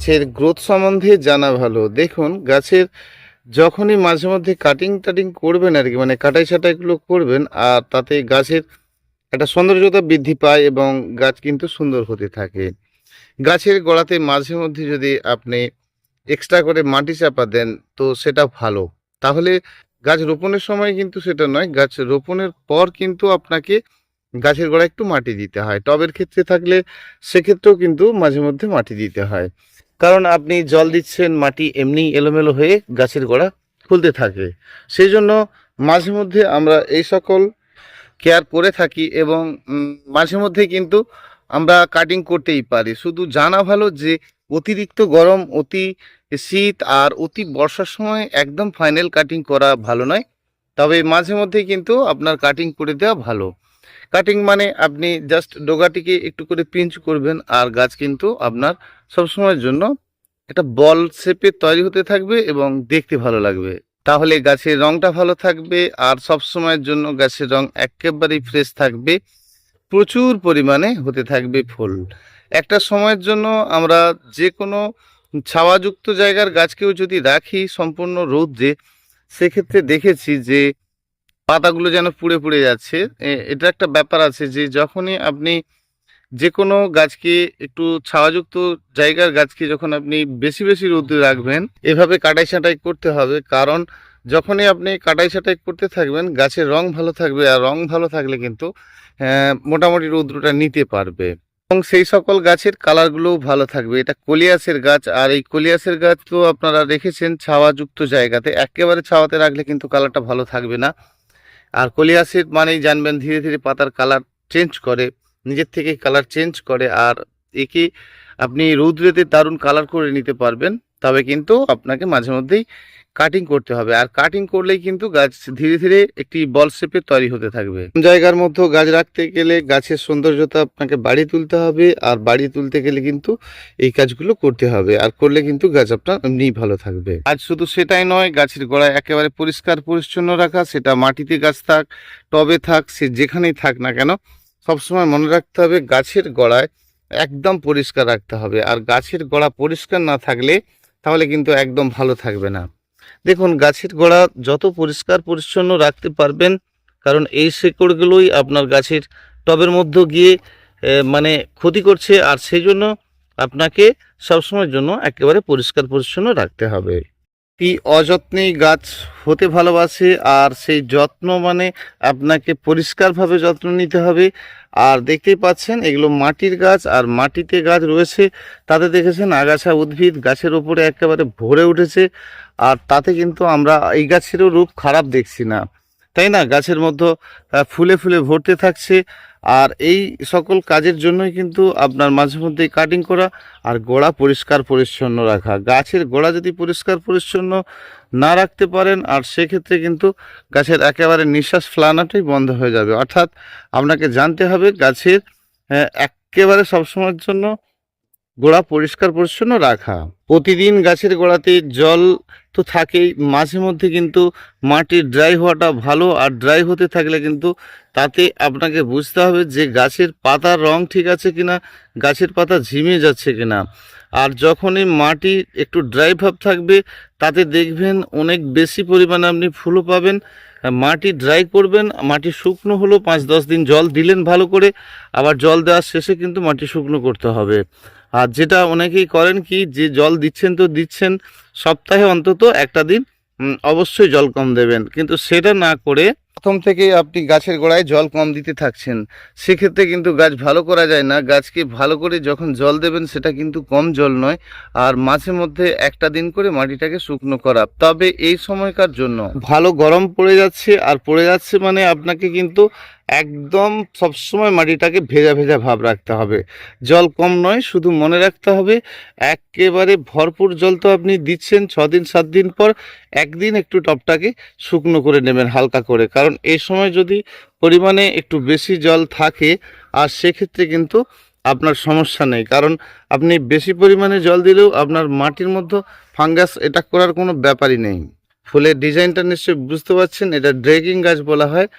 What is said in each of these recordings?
গাছের গ্রোথ সম্বন্ধে জানা ভালো। দেখুন গাছের যখনই মাঝে মধ্যে কাটিং টাটিং করবেন আর কি, মানে কাটাই ছাঁটাইগুলো করবেন, আর তাতে গাছের একটা সৌন্দর্যতা বৃদ্ধি পায় এবং গাছ কিন্তু সুন্দর হতে থাকে। গাছের গোড়াতে মাঝে মধ্যে যদি আপনি এক্সট্রা করে মাটি চাপা দেন তো সেটা ভালো। তাহলে গাছ রোপণের সময় কিন্তু সেটা নয়, গাছ রোপণের পর কিন্তু আপনাকে গাছের গোড়ায় একটু মাটি দিতে হয়। টবের ক্ষেত্রে থাকলে সেক্ষেত্রেও কিন্তু মাঝে মধ্যে মাটি দিতে হয়, কারণ আপনি জল দিচ্ছেন, মাটি এমনি এলোমেলো হয়ে গাছের গোড়া খুলতে থাকে। সেই জন্য মাঝে মধ্যে আমরা এই সকল কেয়ার করে থাকি এবং মাঝে মধ্যে কিন্তু আমরা কাটিং করতেই পারি। শুধু জানা ভালো যে অতিরিক্ত গরম, অতি শীত আর অতি বর্ষার সময় একদম ফাইনাল কাটিং করা ভালো নয়। তবে মাঝে মধ্যে কিন্তু আপনার কাটিং করে দেওয়া ভালো। কাটিং মানে আপনি জাস্ট ডগাটিকে একটু করে পিঞ্চ করবেন, আর গাছ কিন্তু আপনার সবসময়ের জন্য একটা বল শেপে তৈরি হতে থাকবে এবং দেখতে ভালো লাগবে। তাহলে গাছের রংটা ভালো থাকবে আর সব সময়ের জন্য গাছের রং একেবারেই ফ্রেশ থাকবে, প্রচুর পরিমাণে হতে থাকবে ফুল। একটা সময়ের জন্য আমরা যে কোনো ছাওয়াযুক্ত জায়গার গাছকেও যদি রাখি সম্পূর্ণ রৌদ্রে, সেক্ষেত্রে দেখেছি যে পাতাগুলো যেন পুড়ে পুড়ে যাচ্ছে। এটা একটা ব্যাপার আছে যে যখনই আপনি যে কোনো গাছকে একটু ছাওয়াযুক্ত জায়গার গাছকে যখন আপনি বেশি বেশি রোদে রাখবেন, এভাবে কাটাই ছাঁটাই করতে হবে। কারণ যখনই আপনি কাটাই ছাঁটাই করতে থাকবেন গাছের রং ভালো থাকবে, আর রং ভালো থাকলে কিন্তু মোটামুটি রৌদ্রটা নিতে পারবে এবং সেই সকল গাছের কালারগুলোও ভালো থাকবে। এটা কলিয়াসের গাছ, আর এই কলিয়াসের গাছ তো আপনারা রেখেছেন ছাওয়াযুক্ত জায়গাতে, একেবারে ছাওয়াতে রাখলে কিন্তু কালারটা ভালো থাকবে না। আর কলিয়াসের মানেই জানবেন ধীরে ধীরে পাতার কালার চেঞ্জ করে, নিজের থেকে কালার চেঞ্জ করে, আর একে আপনি রৌদ্রেতে দারুণ কালার করে নিতে পারবেন। তবে কিন্তু আপনাকে মাঝে মধ্যেই কাটিং করতে হবে, আর কাটিং করলেই কিন্তু গাছ ধীরে ধীরে একটি বল শেপে তৈরি হতে থাকবে। জায়গার মধ্যে গাছ রাখতে গেলে গাছের সৌন্দর্যতা আপনাকে বাড়িয়ে তুলতে হবে, আর বাড়িয়ে তুলতে গেলে কিন্তু এই কাজগুলো করতে হবে, আর করলে কিন্তু গাছ আপনার এমনিই ভালো থাকবে। আজ শুধু সেটাই নয়, গাছের গোড়ায় একেবারে পরিষ্কার পরিচ্ছন্ন রাখা, সেটা মাটিতে গাছ থাক, টবে থাক, সে যেখানেই থাক না কেন, সবসময় মনে রাখতে হবে গাছের গোড়ায় একদম পরিষ্কার রাখতে হবে। আর গাছের গোড়া পরিষ্কার না থাকলে তাহলে কিন্তু একদম ভালো থাকবে না। দেখুন গাছের গোড়া যত পরিষ্কার পরিচ্ছন্ন রাখতে পারবেন, কারণ এই শেকড়গুলোই আপনার গাছের টবের মধ্যে গিয়ে মানে ক্ষতি করছে, আর সেই জন্য আপনাকে সবসময়ের জন্য একেবারে পরিষ্কার পরিচ্ছন্ন রাখতে হবে। কি অযত্নেই গাছ হতে ভালোবাসে, আর সেই যত্ন মানে আপনাকে পরিষ্কারভাবে যত্ন নিতে হবে। আর দেখতেই পাচ্ছেন এগুলো মাটির গাছ, আর মাটিতে গাছ রয়েছে, তাতে দেখেছেন আগাছা উদ্ভিদ গাছের উপরে একেবারে ভরে উঠেছে, আর তাতে কিন্তু আমরা এই গাছেরও রূপ খারাপ দেখছি না, তাই না? গাছের মধ্যে ফুলে ফুলে ভরতে থাকছে, আর এই সকল কাজের জন্যই কিন্তু আপনার মাঝে মধ্যে কাটিং করা আর গোড়া পরিষ্কার পরিচ্ছন্ন রাখা। গাছের গোড়া যদি পরিষ্কার পরিচ্ছন্ন না রাখতে পারেন, আর সেক্ষেত্রে কিন্তু গাছের একেবারে নিঃশ্বাস ফেলানোটাই বন্ধ হয়ে যাবে। অর্থাৎ আপনাকে জানতে হবে গাছের একেবারে সবসময়ের জন্য গোড়া পরিষ্কার পরিচ্ছন্ন রাখা। প্রতিদিন গাছের গোড়াতে জল তো থাকেই, মাঝে মধ্যে কিন্তু মাটি ড্রাই হওয়াটা ভালো, আর ড্রাই হতে থাকলে কিন্তু তাতে আপনাকে বুঝতে হবে যে গাছের পাতার রং ঠিক আছে কিনা, গাছের পাতা ঝিমে যাচ্ছে কিনা। আর যখনই মাটি একটু ড্রাই ভাব থাকবে তাতে দেখবেন অনেক বেশি পরিমাণে আপনি ফুলও পাবেন। মাটি ড্রাই করবেন, মাটি শুকনো হলো 5-10 দিন জল দিলেন ভালো করে, আবার জল দেওয়ার শেষে কিন্তু মাটি শুকনো করতে হবে। আর যেটা অনেকেই করেন কি, যে জল দিচ্ছেন তো দিচ্ছেন, সপ্তাহে অন্তত একটা দিন অবশ্যই জল কম দেবেন, কিন্তু সেটা না করে প্রথম থেকেই আপনি গাছের গোড়ায় জল কম দিতে থাকছেন, সেক্ষেত্রে কিন্তু গাছ ভালো করা যায় না। গাছকে ভালো করে যখন জল দেবেন সেটা কিন্তু কম জল নয়, আর মাঝে মধ্যে একটা দিন করে মাটিটাকে শুকনো করা। তবে এই সময়কার জন্য ভালো গরম পড়ে যাচ্ছে, আর পড়ে যাচ্ছে মানে আপনাকে কিন্তু একদম সবসময় মাটিটাকে ভেজা ভেজা ভাব রাখতে হবে। জল কম নয়, শুধু মনে রাখতে হবে একেবারে ভরপুর জল তো আপনি দিচ্ছেন, 6-7 দিন পর একদিন একটু টবটাকে শুকনো করে নেবেন হালকা করে, কারণ এই সময় যদি পরিমাণে একটু বেশি জল থাকে, আর সেক্ষেত্রে কিন্তু আপনার সমস্যা নেই, কারণ আপনি বেশি পরিমাণে জল দিলেও আপনার মাটির মধ্যে ফাঙ্গাস এটা করার কোনো ব্যাপারই নেই। ফুলের ডিজাইনটা নিশ্চয়ই বুঝতে পারছেন, এটা ড্রেগিং গাছ বলা হয়।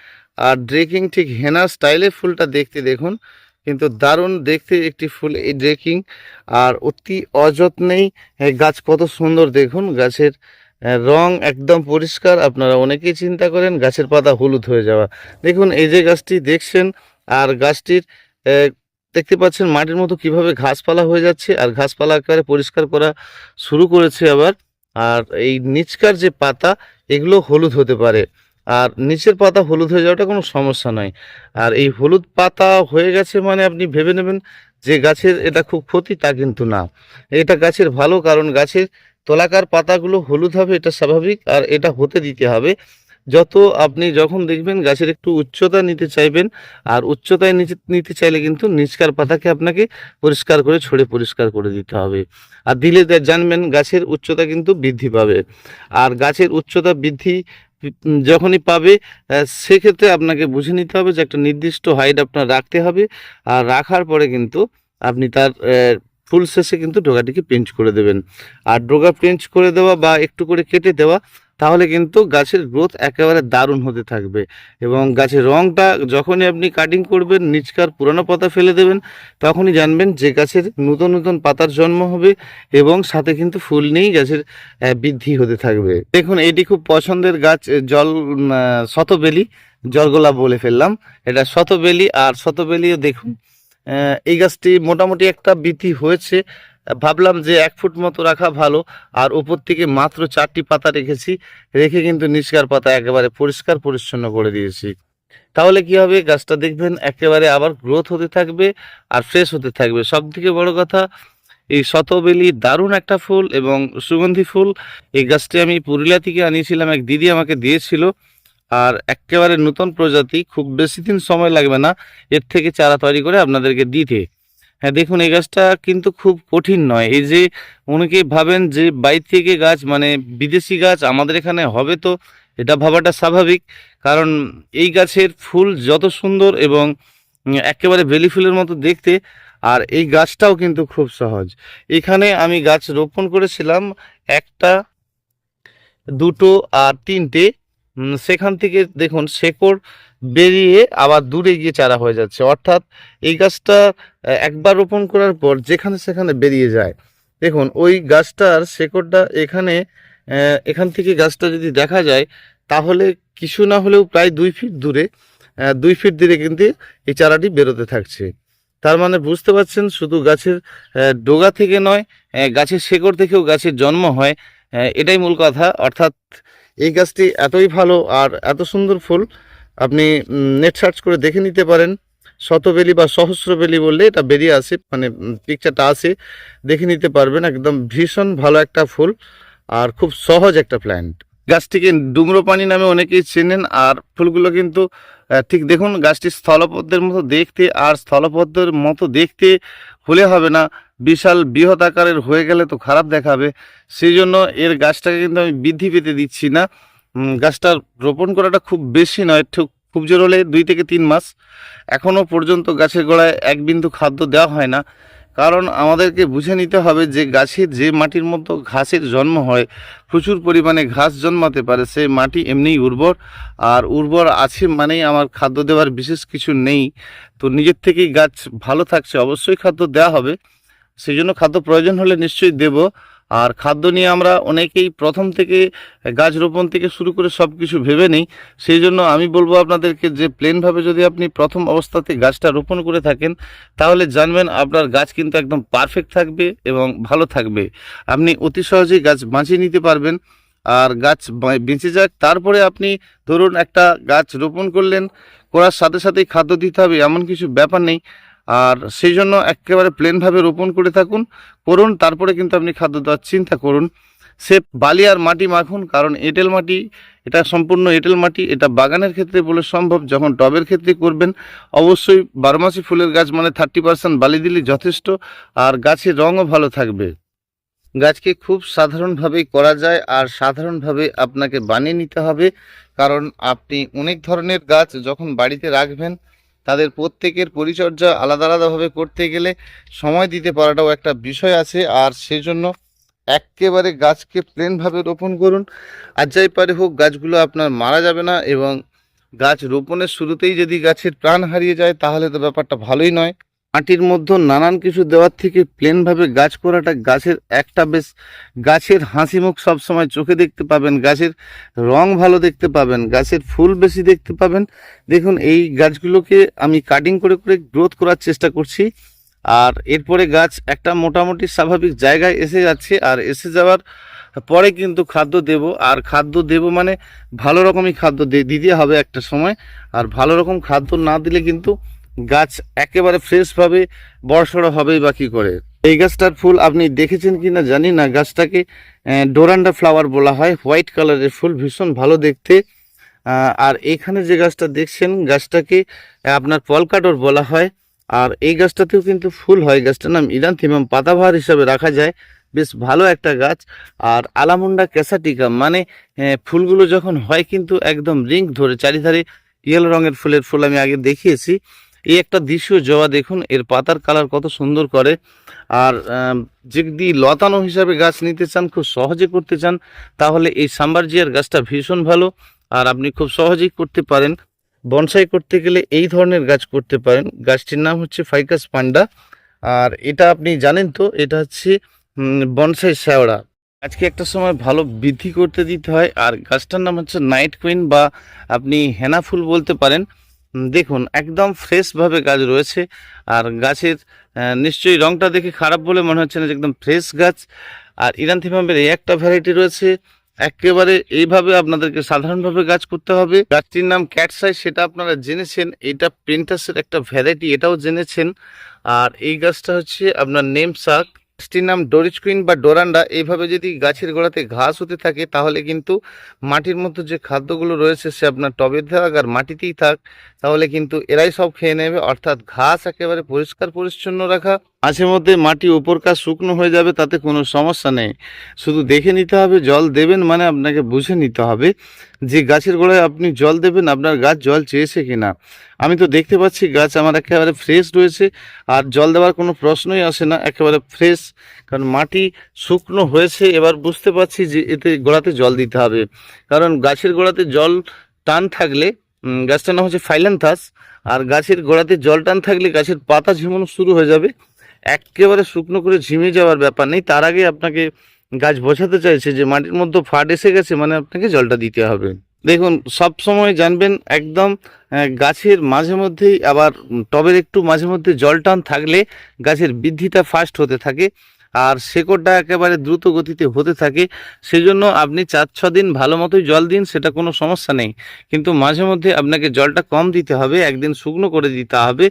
আর ড্রেগিং ঠিক হেনা স্টাইলে ফুলটা দেখতে দেখুন, কিন্তু দারুণ দেখতে একটি ফুল এই ড্রেকিং। আর অতি অযত্নেই গাছ কত সুন্দর দেখুন, গাছের রং একদম পরিষ্কার। আপনারা অনেকেই চিন্তা করেন গাছের পাতা হলুদ হয়ে যাওয়া, দেখুন এই যে গাছটি দেখছেন, আর গাছটির দেখতে পাচ্ছেন মাটির মতো কিভাবে ঘাসপালা হয়ে যাচ্ছে, আর ঘাসপালা আকারে পরিষ্কার করা শুরু করেছে আবার। আর এই নিচকার যে পাতা এগুলো হলুদ হতে পারে, আর নিচের পাতা হলুদ হয়ে যাওয়াটা কোনো সমস্যা নয়। আর এই হলুদ পাতা হয়ে গেছে মানে আপনি ভেবে নেবেন যে গাছের এটা খুব ক্ষতি, তা কিন্তু না, এটা গাছের ভালো। কারণ গাছের তলাকার পাতাগুলো হলুদ হবে, এটা স্বাভাবিক, আর এটা হতে দিতে হবে। যত আপনি যখন দেখবেন গাছের একটু উচ্চতা নিতে চাইবেন, আর উচ্চতায় নিতে চাইলে কিন্তু নিচকার পাতাকে আপনাকে পরিষ্কার করে ছড়ে পরিষ্কার করে দিতে হবে। আর দিলে জানবেন গাছের উচ্চতা কিন্তু বৃদ্ধি পাবে। আর গাছের উচ্চতা বৃদ্ধি যখনই পাবে, সেক্ষেত্রে আপনাকে বুঝে নিতে হবে যে একটা নির্দিষ্ট হাইট আপনার রাখতে হবে। আর রাখার পরে কিন্তু আপনি তার ফুল শেষে কিন্তু ডোগাটিকে পিঞ্চ করে দেবেন। আর ডোগা পিঞ্চ করে দেওয়া বা একটু করে কেটে দেওয়া, তাহলে কিন্তু গাছের গ্রোথ একেবারে দারুণ হতে থাকবে। এবং গাছের রঙটা যখনই আপনি কাটিং করবেন, নিচকার পুরানো পাতা ফেলে দেবেন, তখনই জানবেন যে গাছের নতুন নতুন পাতার জন্ম হবে, এবং সাথে কিন্তু ফুল নিয়েই গাছের বৃদ্ধি হতে থাকবে। দেখুন এটি খুব পছন্দের গাছ, শতবেলি, জলগোলাপ বলে ফেললাম, এটা শতবেলি। আর শতবেলিও দেখুন এই গাছটি মোটামুটি একটা বৃদ্ধি হয়েছে। ভাবলাম যে 1 ফুট মতো রাখা ভালো, আর উপর থেকে মাত্র 4টি পাতা রেখেছি, রেখে কিন্তু নিচকার পাতা একেবারে পরিষ্কার পরিচ্ছন্ন করে দিয়েছি। তাহলে কি হবে, গাছটা দেখবেন একেবারে আবার গ্রোথ হতে থাকবে আর ফ্রেশ হতে থাকবে। সব থেকে বড় কথা, এই শতবেলি দারুণ একটা ফুল এবং সুগন্ধি ফুল। এই গাছটি আমি পুরুলিয়া থেকে আনিয়েছিলাম, এক দিদি আমাকে দিয়েছিল। আর একেবারে নতুন প্রজাতি, খুব বেশি দিন সময় লাগবে না এর থেকে চারা তৈরি করে আপনাদেরকে দিতে। হ্যাঁ দেখুন এই গাছটা কিন্তু খুব কঠিন নয়। এই যে অনেকেই ভাবেন যে বাইরে থেকে গাছ মানে বিদেশি গাছ আমাদের এখানে হবে, তো এটা ভাবাটা স্বাভাবিক। কারণ এই গাছের ফুল যত সুন্দর এবং একেবারে বেলি ফুলের মতো দেখতে, আর এই গাছটাও কিন্তু খুব সহজ। এখানে আমি গাছ রোপণ করেছিলাম 1টা, 2টো আর 3টে। সেখান থেকে দেখুন শেকড় বেরিয়ে আবার দূরে গিয়ে চারা হয়ে যাচ্ছে, অর্থাৎ এই গাছটা একবার রোপণ করার পর যেখানে সেখানে বেরিয়ে যায়। দেখুন ওই গাছটার শেকড়টা এখানে, এখান থেকে গাছটা যদি দেখা যায়, তাহলে কিছু না হলেও প্রায় 2 ফিট দূরে, 2 ফিট দূরে কিন্তু এই চারাটি বেরোতে থাকছে। তার মানে বুঝতে পারছেন, শুধু গাছের ডগা থেকে নয়, গাছের শেকড় থেকেও গাছের জন্ম হয়। এটাই মূল কথা। অর্থাৎ এই গাছটি এতই ভালো আর এত সুন্দর ফুল, আপনি নেট সার্চ করে দেখে নিতে পারেন। শতবেলি বা সহস্রবেলি বললে এটা বেরিয়ে আসে, মানে পিকচারটা আসে, দেখে নিতে পারবেন। একদম ভীষণ ভালো একটা ফুল আর খুব সহজ একটা প্ল্যান্ট। গাছটিকে ডুমরোপানি নামে অনেকেই চেনেন। আর ফুলগুলো কিন্তু ঠিক দেখুন, গাছটি স্থলপদ্মের মতো দেখতে, আর স্থলপদ্মের মতো দেখতে হলে হবে না, বিশাল বৃহৎ আকারের হয়ে গেলে তো খারাপ দেখাবে। সেই জন্য এর গাছটাকে কিন্তু আমি বৃদ্ধি পেতে দিচ্ছি না। গাছটা রোপণ করাটা খুব বেশি নয়, খুব জোর হলে 2 থেকে 3 মাস। এখনও পর্যন্ত গাছের গোড়ায় 1 বিন্দু খাদ্য দেওয়া হয় না। কারণ আমাদেরকে বুঝে নিতে হবে যে গাছের যে মাটির মতো ঘাসের জন্ম হয়, প্রচুর পরিমাণে ঘাস জন্মাতে পারে, সেই মাটি এমনিই উর্বর। আর উর্বর আছে মানেই আমার খাদ্য দেওয়ার বিশেষ কিছু নেই। তো নিজের থেকেই গাছ ভালো থাকছে, অবশ্যই খাদ্য দেওয়া হবে। সেই জন্য খাদ্য প্রয়োজন হলে নিশ্চয়ই দেব। আর খাদ্য নিয়ে আমরা অনেকেই প্রথম থেকে গাছ রোপণ থেকে শুরু করে সব কিছু ভেবে নেই। সেই জন্য আমি বলবো আপনাদেরকে যে প্লেনভাবে যদি আপনি প্রথম অবস্থাতে গাছটা রোপণ করে থাকেন, তাহলে জানবেন আপনার গাছ কিন্তু একদম পারফেক্ট থাকবে এবং ভালো থাকবে। আপনি অতি সহজেই গাছ বাঁচিয়ে নিতে পারবেন। আর গাছ বেঁচে যাক, তারপরে আপনি ধরুন একটা গাছ রোপণ করলেন, করার সাথে সাথেই খাদ্য দিতে হবে এমন কিছু ব্যাপার নেই। আর সেই জন্য একেবারে প্লেনভাবে রোপণ করে করুন, তারপরে কিন্তু আপনি খাদ্য দেওয়ার চিন্তা করুন। সে বালি আর মাটি মাখুন, কারণ এঁটেল মাটি, এটা সম্পূর্ণ এঁটেল মাটি। এটা বাগানের ক্ষেত্রে বলে সম্ভব, যখন টবের ক্ষেত্রে করবেন অবশ্যই 12 মাসি ফুলের গাছ মানে 30% বালি দিলে যথেষ্ট। আর গাছের রঙও ভালো থাকবে। গাছকে খুব সাধারণভাবেই করা যায়, আর সাধারণভাবে আপনাকে বানিয়ে নিতে হবে। কারণ আপনি অনেক ধরনের গাছ যখন বাড়িতে রাখবেন, তাদের প্রত্যেকের পরিচর্যা আলাদা আলাদাভাবে করতে গেলে সময় দিতে পারাটাও একটা বিষয় আছে। আর সেই জন্য একেবারে গাছকে প্লেনভাবে রোপণ করুন। আর যাই পারে হোক, গাছগুলো আপনার মারা যাবে না। এবং গাছ রোপণের শুরুতেই যদি গাছের প্রাণ হারিয়ে যায়, তাহলে তো ব্যাপারটা ভালোই নয়। মাটির মধ্যে নানান কিছু দেওয়ার থেকে প্লেনভাবে গাছ করাটা গাছের একটা বেশ, গাছের হাসি মুখ সবসময় চোখে দেখতে পাবেন, গাছের রং ভালো দেখতে পাবেন, গাছের ফুল বেশি দেখতে পাবেন। দেখুন এই গাছগুলোকে আমি কাটিং করে করে গ্রোথ করার চেষ্টা করছি, আর এরপরে গাছ একটা মোটামুটি স্বাভাবিক জায়গায় এসে যাচ্ছে। আর এসে যাওয়ার পরে কিন্তু খাদ্য দেব, আর খাদ্য দেব মানে ভালো রকমই খাদ্য দিতে হবে একটা সময়। আর ভালো রকম খাদ্য না দিলে কিন্তু গাছ একেবারে ফ্রেশভাবে বড়সড় হবেই বা কী করে। এই গাছটার ফুল আপনি দেখেছেন কি না জানি না, গাছটাকে ডোরান্ডা ফ্লাওয়ার বলা হয়, হোয়াইট কালারের ফুল, ভীষণ ভালো দেখতে। আর এখানে যে গাছটা দেখছেন গাছটাকে আপনার পলকাডোর বলা হয়। আর এই গাছটাতেও কিন্তু ফুল হয়, গাছটার নাম ইরানথিমাম, পাতাবাহার হিসাবে রাখা যায়, বেশ ভালো একটা গাছ। আর আলামুন্ডা ক্যাসাটিকা মানে ফুলগুলো যখন হয় কিন্তু একদম রিং ধরে চারিধারে ইয়েলো রঙের ফুলের ফুল আমি আগে দেখিয়েছি। এই একটা দৃশ্য জবা দেখুন, এর পাতার কালার কত সুন্দর করে। আর যদি লতানো হিসাবে গাছ নিতে চান, খুব সহজে করতে চান, তাহলে এই সাম্বারজিয়ার গাছটা ভীষণ ভালো, আর আপনি খুব সহজেই করতে পারেন। বনসাই করতে গেলে এই ধরনের গাছ করতে পারেন। গাছটির নাম হচ্ছে ফাইকাস পান্ডা, আর এটা আপনি জানেন তো, এটা হচ্ছে বনসাই শ্যাওড়া। আজকে একটা সময় ভালো বৃদ্ধি করতে দিতে হয়। আর গাছটার নাম হচ্ছে নাইট কুইন, বা আপনি হেনা ফুল বলতে পারেন। দেখুন একদম ফ্রেশভাবে গাছ রয়েছে, আর গাছের নিশ্চয়ই রংটা দেখে খারাপ বলে মনে হচ্ছে না, যে একদম ফ্রেশ গাছ। আর ইরানথিমামের এই একটা ভ্যারাইটি রয়েছে, একেবারে এইভাবে আপনাদেরকে সাধারণভাবে গাছ করতে হবে। গাছটির নাম ক্যাটসাই, সেটা আপনারা জেনেছেন। এটা প্রিন্টাসের একটা ভ্যারাইটি, এটাও জেনেছেন। আর এই গাছটা হচ্ছে আপনার নেম শাক, গাছটির নাম ডরিচ কুইন বা ডোরান্ডা। এইভাবে যদি গাছের গোড়াতে ঘাস হতে থাকে তাহলে কিন্তু মাটির মধ্যে যে খাদ্যগুলো রয়েছে সে আপনার টবে থাক আর মাটিতেই থাক, তাহলে কিন্তু এরাই সব খেয়ে নেবে। অর্থাৎ ঘাস একেবারে পরিষ্কার পরিচ্ছন্ন রাখা, মাঝে মধ্যে মাটি উপরকার শুকনো হয়ে যাবে, তাতে কোনো সমস্যা নেই। শুধু দেখে নিতে হবে, জল দেবেন মানে আপনাকে বুঝে নিতে হবে যে গাছের গোড়ায় আপনি জল দেবেন আপনার গাছ জল চেয়েছে কিনা। আমি তো দেখতে পাচ্ছি গাছ আমার একেবারে ফ্রেশ রয়েছে, আর জল দেওয়ার কোনো প্রশ্নই আসে না, একেবারে ফ্রেশ। কারণ মাটি শুকনো হয়েছে, এবার বুঝতে পারছি যে এতে গোড়াতে জল দিতে হবে। কারণ গাছের গোড়াতে জল টান থাকলে, গাছটার নাম হচ্ছে ফাইল্যান্থাস, আর গাছের গোড়াতে জল টান থাকলে গাছের পাতা ঝিমানো শুরু হয়ে যাবে। একেবারে শুকনো করে ঝিমে যাওয়ার ব্যাপার নেই, তার আগে আপনাকে গাছ বোঝাতে চাইছে যে মাটির মধ্যে ফাট এসে গেছে, মানে আপনাকে জলটা দিতে হবে। দেখুন সব সময় জানবেন একদম গাছের মাঝে মধ্যেই, আবার টবের একটু মাঝে মধ্যে জল টান থাকলে গাছের বৃদ্ধিটা ফাস্ট হতে থাকে, আর শেকড়টা একেবারে দ্রুত গতিতে হতে থাকে। সেজন্য আপনি 4-6 দিন ভালো মতোই জল দিন, সেটা কোনো সমস্যা নেই। কিন্তু মাঝে মধ্যে আপনাকে জলটা কম দিতে হবে, একদিন শুকনো করে দিতে হবে।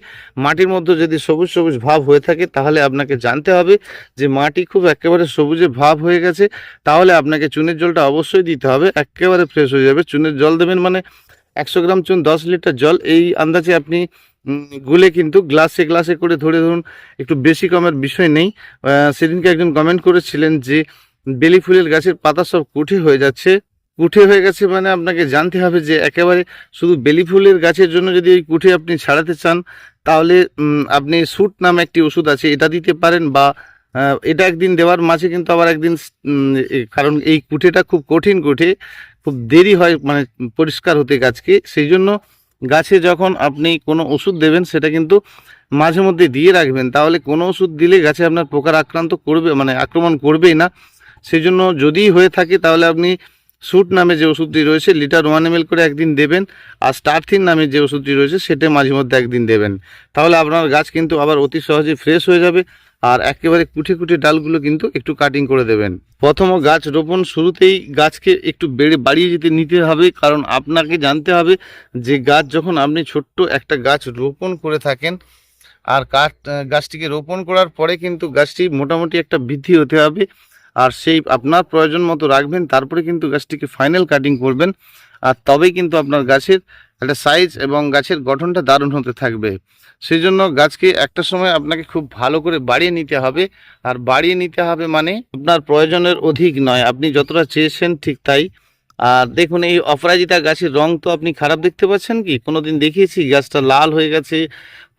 মাটির মধ্যে যদি সবুজ সবুজ ভাব হয়ে থাকে তাহলে আপনাকে জানতে হবে যে মাটি খুব একেবারে সবুজে ভাব হয়ে গেছে, তাহলে আপনাকে চুনের জলটা অবশ্যই দিতে হবে, একেবারে ফ্রেশ হয়ে যাবে। চুনের জল দেবেন মানে 100 গ্রাম চুন 10 লিটার জল, এই আন্দাজে আপনি গুলে কিন্তু গ্লাসে গ্লাসে করে ধরে ধরুন, একটু বেশি কমের বিষয় নেই। সেদিনকে একজন কমেন্ট করেছিলেন যে বেলি ফুলের গাছের পাতা সব কুঠে হয়ে যাচ্ছে। কুঠে হয়ে গেছে মানে আপনাকে জানতে হবে যে একেবারে শুধু বেলি ফুলের গাছের জন্য যদি এই কুঠে আপনি ছাড়াতে চান, তাহলে আপনি সুট নামে একটি ওষুধ আছে, এটা দিতে পারেন। বা এটা একদিন দেওয়ার মাঝে কিন্তু আবার একদিন, কারণ এই কুঠেটা খুব কঠিন কুঠে, খুব দেরি হয় মানে পরিষ্কার হতে গাছকে। সেই জন্য গাছে যখন আপনি কোনো ওষুধ দেবেন সেটা কিন্তু মাঝে মধ্যে দিয়ে রাখবেন, তাহলে কোনো ওষুধ দিলে গাছে আপনার পোকার আক্রান্ত করবে, মানে আক্রমণ করবেই না। সেই জন্য যদি হয়ে থাকে তাহলে আপনি সুট নামে যে ওষুধটি রয়েছে লিটার 1 ml করে একদিন দেবেন, আর স্টারথিন নামে যে ওষুধটি রয়েছে সেটা মাঝে মধ্যে একদিন দেবেন। তাহলে আপনার গাছ কিন্তু আবার অতি সহজে ফ্রেশ হয়ে যাবে। আর একেবারে কুঠে কুঠে ডালগুলো কিন্তু একটু কাটিং করে দেবেন। প্রথম গাছ রোপণ শুরুতেই গাছকে একটু বাড়িয়ে যেতে নিতে হবে, কারণ আপনাকে জানতে হবে যে গাছ যখন আপনি ছোট্ট একটা গাছ রোপণ করে থাকেন, আর গাছটিকে রোপণ করার পরে কিন্তু গাছটি মোটামুটি একটা বৃদ্ধি হতে হবে, আর সেই আপনার প্রয়োজন মতো রাখবেন, তারপরে কিন্তু গাছটিকে ফাইনাল কাটিং করবেন। আর তবেই কিন্তু আপনার গাছের একটা সাইজ এবং গাছের গঠনটা দারুণ হতে থাকবে। সেই জন্য গাছকে একটা সময় আপনাকে খুব ভালো করে বাড়িয়ে নিতে হবে, আর বাড়িয়ে নিতে হবে মানে আপনার প্রয়োজনের অধিক নয়, আপনি যতটা চেয়েছেন ঠিক তাই। আর দেখুন এই অপরাজিতা গাছের রং তো আপনি খারাপ দেখতে পাচ্ছেন কি? কোনোদিন দেখিয়েছি গাছটা লাল হয়ে গেছে,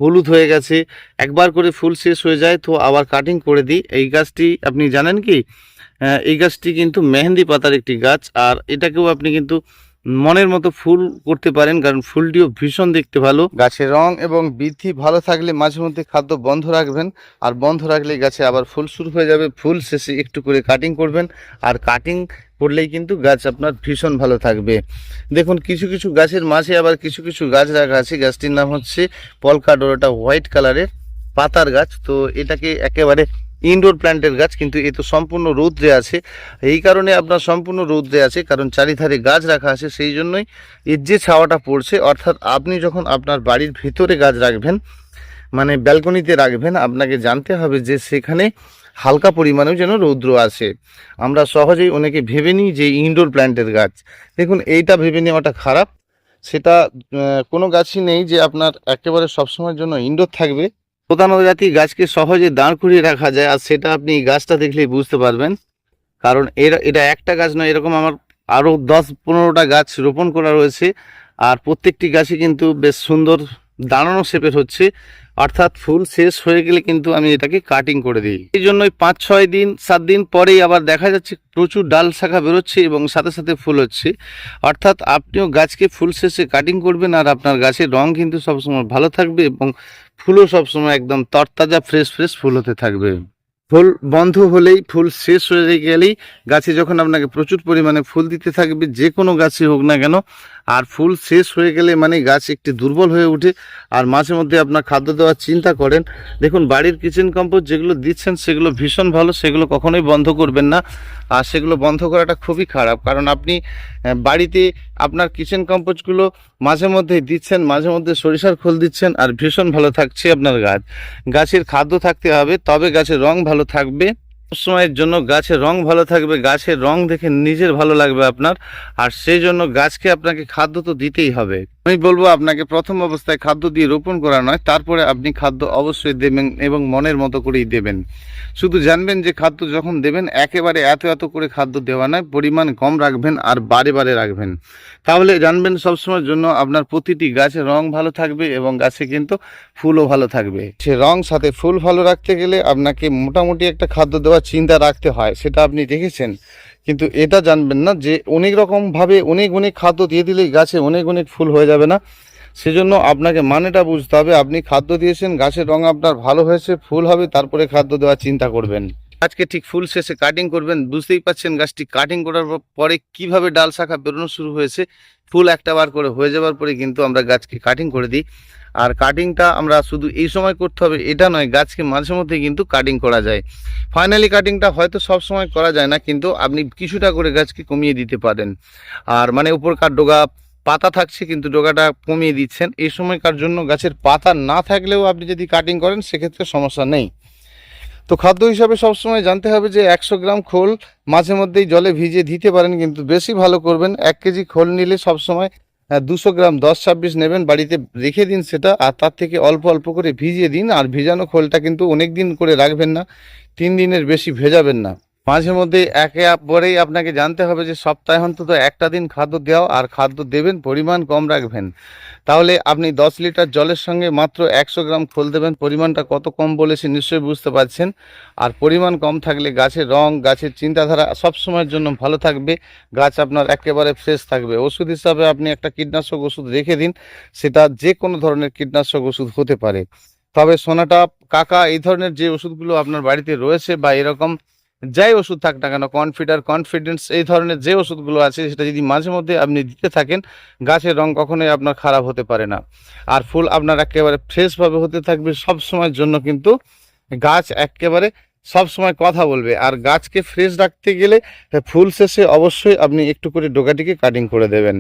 হলুদ হয়ে গেছে, একবার করে ফুল শেষ হয়ে যায় তো আবার কাটিং করে দিই। এই গাছটি আপনি জানেন কি, এই গাছটি কিন্তু মেহেন্দি পাতার একটি গাছ, আর এটাকেও আপনি কিন্তু মনের মতো ফুল করতে পারেন, কারণ ফুলটিও ভীষণ দেখতে ভালো। গাছের রং এবং বৃদ্ধি ভালো থাকলে মাঝে মধ্যে খাদ্য বন্ধ রাখবেন, আর বন্ধ রাখলে গাছে আবার ফুল শুরু হয়ে যাবে। ফুল শেষে একটু করে কাটিং করবেন, আর কাটিং করলেই কিন্তু গাছ আপনার ভীষণ ভালো থাকবে। দেখুন কিছু কিছু গাছের মাঝে আবার কিছু কিছু গাছ রাখা আছে। গাছটির নাম হচ্ছে পলকাডোরাটা, হোয়াইট কালারের পাতার গাছ। তো এটাকে একেবারে ইনডোর প্ল্যান্টের গাছ, কিন্তু এ তো সম্পূর্ণ রৌদ্রে আছে। এই কারণে আপনার সম্পূর্ণ রৌদ্রে আছে, কারণ চারিধারে গাছ রাখা আছে, সেই জন্যই এর যে ছাওয়াটা পড়ছে। অর্থাৎ আপনি যখন আপনার বাড়ির ভিতরে গাছ রাখবেন, মানে ব্যালকনিতে রাখবেন, আপনাকে জানতে হবে যে সেখানে হালকা পরিমাণেও যেন রৌদ্র আছে। আমরা সহজেই অনেকে ভেবে নিই যে ইনডোর প্ল্যান্টের গাছ। দেখুন এইটা ভেবে নেওয়াটা খারাপ। সেটা কোনো গাছই নেই যে আপনার একেবারে সবসময়ের জন্য ইনডোর থাকবে। প্রধান জাতি গাছকে সহজে দাঁড় করিয়ে রাখা যায়, আর সেটা আপনি এই গাছটা দেখলেই বুঝতে পারবেন। কারণ এটা একটা গাছ নয়, এরকম আমার আরও 10-15টা গাছ রোপণ করা রয়েছে, আর প্রত্যেকটি গাছই কিন্তু বেশ সুন্দর দাঁড়ানো শেপের হচ্ছে। অর্থাৎ ফুল শেষ হয়ে গেলে কিন্তু আমি এটাকে কাটিং করে দিই। এই জন্যই 5-6 দিন 7 দিন পরেই আবার দেখা যাচ্ছে প্রচুর ডাল শাখা বেরোচ্ছে এবং সাথে সাথে ফুল হচ্ছে। অর্থাৎ আপনিও গাছকে ফুল শেষে কাটিং করবেন, আর আপনার গাছের রং কিন্তু সবসময় ভালো থাকবে এবং ফুলও সবসময় একদম তরতাজা ফ্রেশ ফ্রেশ ফুল হতে থাকবে। ফুল বন্ধ হলেই, ফুল শেষ হয়ে গেলেই গাছে যখন আপনাকে প্রচুর পরিমাণে ফুল দিতে থাকবে, যে কোনো গাছই হোক না কেন, আর ফুল শেষ হয়ে গেলে মানে গাছ একটু দুর্বল হয়ে ওঠে। আর মাঝে মধ্যে আপনার খাদ্য দেওয়ার চিন্তা করেন। দেখুন বাড়ির কিচেন কম্পোস্ট যেগুলো দিচ্ছেন সেগুলো ভীষণ ভালো, সেগুলো কখনোই বন্ধ করবেন না। আর সেগুলো বন্ধ করাটা খুবই খারাপ, কারণ আপনি বাড়িতে আপনার কিচেন কম্পোস্টগুলো মাঝে মধ্যেই দিচ্ছেন, মাঝে মধ্যে সরিষার খোল দিচ্ছেন, আর ভীষণ ভালো থাকছে আপনার গাছ। গাছের খাদ্য থাকতে হবে, তবে গাছের রং ভালো থাকবে। সবসময়ের জন্য গাছের রং ভালো থাকবে, গাছের রং দেখে নিজের ভালো লাগবে আপনার। আর সেই জন্য গাছকে আপনাকে খাদ্য তো দিতেই হবে। আমি বলবো আপনাকে প্রথম অবস্থায় খাদ্য দিয়ে রোপণ করা নয়, তারপরে আপনি খাদ্য অবশ্যই দেবেন এবং মনের মতো করেই দেবেন। শুধু জানবেন যে খাদ্য যখন দেবেন একেবারে এত এত করে খাদ্য দেওয়া নয়, পরিমাণ কম রাখবেন আর বারে বারে রাখবেন। তাহলে জানবেন সবসময়ের জন্য আপনার প্রতিটি গাছের রং ভালো থাকবে এবং গাছে কিন্তু ফুলও ভালো থাকবে। সে রং সাথে ফুল ভালো রাখতে গেলে আপনাকে মোটামুটি একটা খাদ্য দেওয়ার চিন্তা রাখতে হয়, সেটা আপনি দেখেছেন। কিন্তু এটা জানবেন না যে অনেক রকমভাবে অনেক অনেক খাদ্য দিয়ে দিলেই গাছে অনেক অনেক ফুল হয়ে যাবে না। সেজন্য আপনাকে মানেটা বুঝতে হবে। আপনি খাদ্য দিয়েছেন, গাছের রং আপনার ভালো হয়েছে, ফুল হবে, তারপরে খাদ্য দেওয়ার চিন্তা করবেন। আজকে ঠিক ফুল শেষে কাটিং করবেন, বুঝতেই পাচ্ছেন গাছটি কাটিং করার পরে কিভাবে ডাল শাখা বেরোনো শুরু হয়েছে। ফুল একটা বার করে হয়ে যাওয়ার পরে কিন্তু আমরা গাছকে কাটিং করে দিই। আর কাটিংটা আমরা শুধু এই সময় করতে হবে এটা নয়, গাছকে মাঝে মধ্যে কিন্তু কাটিং করা যায়। ফাইনালি কাটিংটা হয়তো সব সময় করা যায় না, কিন্তু আপনি কিছুটা করে গাছকে কমিয়ে দিতে পারেন। আর মানে উপরকার ডগা পাতা থাকছে কিন্তু ডগাটা কমিয়ে দিচ্ছেন, এই সময়কার জন্য গাছের পাতা না থাকলেও আপনি যদি কাটিং করেন সেক্ষেত্রে সমস্যা নেই। তো খাদ্য হিসাবে সবসময় জানতে হবে যে 100 গ্রাম খোল মাঝে মধ্যেই জলে ভিজিয়ে দিতে পারেন, কিন্তু বেশি ভালো করবেন 1 কেজি খোল নিলে সবসময় 200 গ্রাম 10-26 নেবেন, বাড়িতে রেখে দিন সেটা, আর তার থেকে অল্প অল্প করে ভিজিয়ে দিন। আর ভিজানো খোলটা কিন্তু অনেক দিন করে রাখবেন না, 3 দিনের বেশি ভেজাবেন না। মাঝে মধ্যে একেবারেই আপনাকে জানতে হবে যে সপ্তাহে অন্তত একটা দিন খাদ্য দেওয়া, আর খাদ্য দেবেন পরিমাণ কম রাখবেন। তাহলে আপনি 10 লিটার জলের সঙ্গে মাত্র 100 গ্রাম খোল দেবেন। পরিমাণটা কত কম বলেছি নিশ্চয়ই বুঝতে পারছেন। আর পরিমাণ কম থাকলে গাছের রং, গাছের চিন্তাধারা সব সময়ের জন্য ভালো থাকবে, গাছ আপনার একেবারে ফ্রেশ থাকবে। ওষুধ হিসাবে আপনি একটা কীটনাশক ওষুধ রেখে দিন, সেটা যে কোনো ধরনের কীটনাশক ওষুধ হতে পারে। তবে সোনাটা কাকা এই ধরনের যে ওষুধগুলো আপনার বাড়িতে রয়েছে, বা এরকম যাই ওষুধ থাক না কেন, কনফিডার, কনফিডেন্স, এই ধরনের যে ওষুধগুলো আছে সেটা যদি মাঝে মধ্যে আপনি দিতে থাকেন, গাছের রং কখনোই আপনার খারাপ হতে পারে না। আর ফুল আপনার একেবারে ফ্রেশভাবে হতে থাকবে সব সময়ের জন্য। কিন্তু গাছ একেবারে সব সময় কথা বলবে। আর গাছকে ফ্রেশ রাখতে গেলে ফুল শেষে অবশ্যই আপনি একটু করে ডগাটিকে কাটিং করে দেবেন।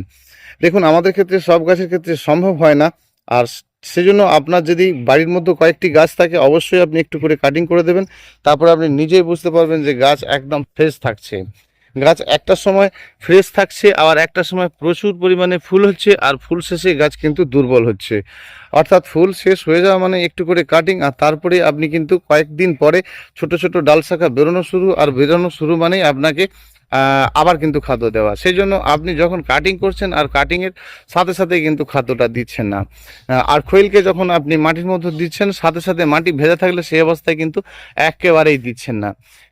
দেখুন আমাদের ক্ষেত্রে সব গাছের ক্ষেত্রে সম্ভব হয় না, আর সেজন্য আপনার যদি বাড়ির মধ্যে কয়েকটি গাছ থাকে অবশ্যই আপনি একটু করে কাটিং করে দেবেন। তারপরে আপনি নিজেই বুঝতে পারবেন যে গাছ একদম ফ্রেশ থাকছে। গাছ একটা সময় ফ্রেশ থাকছে, আবার একটা সময় প্রচুর পরিমাণে ফুল হচ্ছে, আর ফুল শেষে গাছ কিন্তু দুর্বল হচ্ছে। অর্থাৎ ফুল শেষ হয়ে যাওয়া মানে একটু করে কাটিং, আর তারপরে আপনি কিন্তু কয়েকদিন পরে ছোট ছোট ডাল শাখা বেরোনো শুরু, আর বেরোনো শুরু মানেই আপনাকে আবার কিন্তু খাদ্য দেওয়া। সেই জন্য আপনি যখন কাটিং করছেন আর কাটিংয়ের সাথে সাথে কিন্তু খাদ্যটা দিচ্ছেন না। আর খৈলকে যখন আপনি মাটির মধ্যে দিচ্ছেন সাথে সাথে মাটি ভেজা থাকলে সেই অবস্থায় কিন্তু একেবারেই দিচ্ছেন না।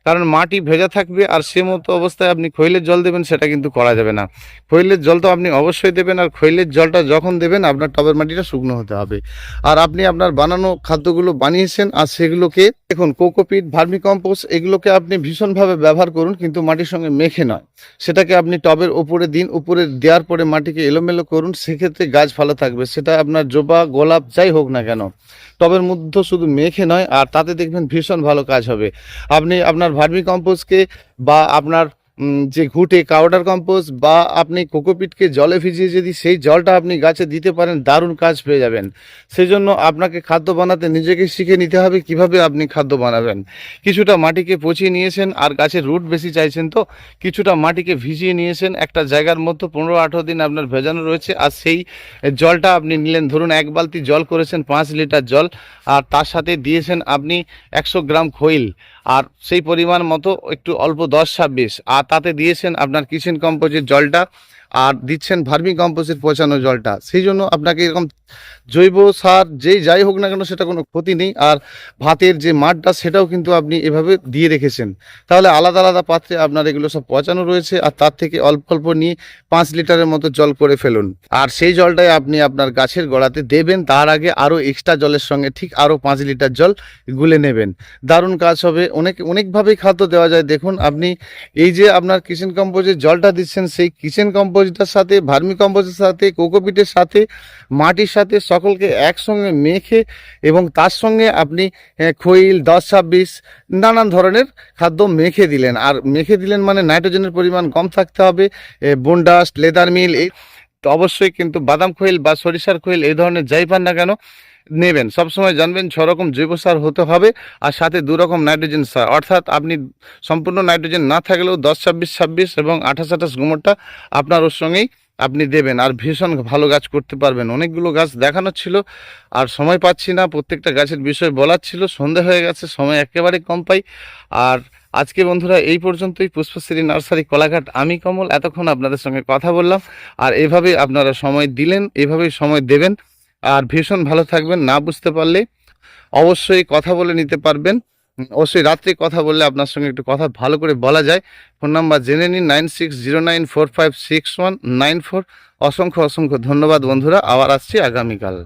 কারণ মাটি ভেজা থাকবে আর সে মতো অবস্থায় আপনি খৈলের জল দেবেন, সেটা কিন্তু করা যাবে না। খৈলের জল তো আপনি অবশ্যই দেবেন, আর খৈলের জলটা যখন দেবেন আপনার টবের মাটিটা শুকনো হতে হবে। আর আপনি আপনার বানানো খাদ্যগুলো বানিয়েছেন, আর সেগুলোকে দেখুন কোকোপিট, ভার্মিকম্পোস্ট এগুলোকে আপনি ভীষণভাবে ব্যবহার করুন, কিন্তু মাটির সঙ্গে মেখে নয়। সেটাকে আপনি টবের ওপরে দিন, উপরে দেওয়ার পরে মাটিকে এলোমেলো করুন, সেক্ষেত্রে গাছ ভালো থাকবে। সেটা আপনার জবা, গোলাপ যাই হোক না কেন, টবের মধ্যে শুধু মেখে নয়, আর তাতে দেখবেন ভীষণ ভালো কাজ হবে। আপনি আপনার ভার্মি কম্পোস্টকে বা আপনার যে ঘুটে কাউডার কম্পোস্ট বা আপনি কোকোপিটকে জলে ভিজিয়ে যদি সেই জলটা আপনি গাছে দিতে পারেন, দারুণ কাজ পেয়ে যাবেন। সেই জন্য আপনাকে খাদ্য বানাতে নিজেকে শিখে নিতে হবে কিভাবে আপনি খাদ্য বানাবেন। কিছুটা মাটিকে পচিয়ে নিয়েছেন, আর গাছের রুট বেশি চাইছেন তো কিছুটা মাটিকে ভিজিয়ে নিয়েছেন, একটা জায়গার মতো 15-18 দিন আপনার ভেজানো রয়েছে, আর সেই জলটা আপনি নিলেন। ধরুন 1 বালতি জল করেছেন 5 লিটার জল, আর তার সাথে দিয়েছেন আপনি 100 গ্রাম খৈল, আর সেই পরিমাণ মতো একটু অল্প 10-26, আর তাতে দিয়েছেন আপনার কিচেন কম্পোজের জলটা, আর দিচ্ছেন ভার্মি কম্পোস্টের পচানো জলটা। সেই জন্য আপনাকে এরকম জৈব সার যাই হোক না কেন সেটা কোনো ক্ষতি নেই। আর ভাতের যে মাঠটা সেটাও কিন্তু আপনি এভাবে দিয়ে রেখেছেন, তাহলে আলাদা আলাদা পাত্রে আপনার এগুলো সব পচানো রয়েছে, আর তার থেকে অল্প অল্প নিয়ে 5 লিটারের মতো জল করে ফেলুন, আর সেই জলটাই আপনি আপনার গাছের গোড়াতে দেবেন। তার আগে আরও এক্সট্রা জলের সঙ্গে ঠিক আরও 5 লিটার জল গুলে নেবেন, দারুণ কাজ হবে। অনেকভাবেই খাদ্য দেওয়া যায়। দেখুন আপনি এই যে আপনার কিচেন কম্পোজের জলটা দিচ্ছেন, সেই কিচেন কম্পোজটার সাথে, ভার্মি কম্পোজের সাথে, কোকোপিটের সাথে, মাটির সাথে সকলকে একসঙ্গে মেখে, এবং তার সঙ্গে আপনি খৈল 10-26 নানান ধরনের খাদ্য মেখে দিলেন। আর মেখে দিলেন মানে নাইট্রোজেনের পরিমাণ কম থাকতে হবে। বোনডাস্ট, লেদার মিল, এই তো অবশ্যই কিন্তু বাদাম খৈল বা সরিষার খৈল এই ধরনের যাই পান না কেন নেবেন। সবসময় জানবেন 6 রকম জৈব সার হতে হবে, আর সাথে 2 রকম নাইট্রোজেন সার, অর্থাৎ আপনি সম্পূর্ণ নাইট্রোজেন না থাকলেও 10-26-26 এবং 28-28 গুমোরটা আপনার ওর সঙ্গেই আপনি দেবেন, আর ভীষণ ভালো গাছ করতে পারবেন। অনেকগুলো গাছ দেখানোর ছিল, আর সময় পাচ্ছি না, প্রত্যেকটা গাছের বিষয় বলার ছিল, সন্ধে হয়ে গেছে, সময় একেবারে কম পাই। আর আজকে বন্ধুরা এই পর্যন্তই। পুষ্পশ্রী নার্সারি কোলাঘাট, আমি কমল এতক্ষণ আপনাদের সঙ্গে কথা বললাম, আর এভাবেই আপনারা সময় দিলেন, এভাবেই সময় দেবেন, আর ভীষণ ভালো থাকবেন। না বুঝতে পারলে অবশ্যই কথা বলে নিতে পারবেন। অবশ্যই রাত্রে কথা বললে আপনার সঙ্গে একটু কথা ভালো করে বলা যায়। ফোন নাম্বার জেনে নিন 9609456194। অসংখ্য অসংখ্য ধন্যবাদ বন্ধুরা, আবার আসছি আগামীকাল।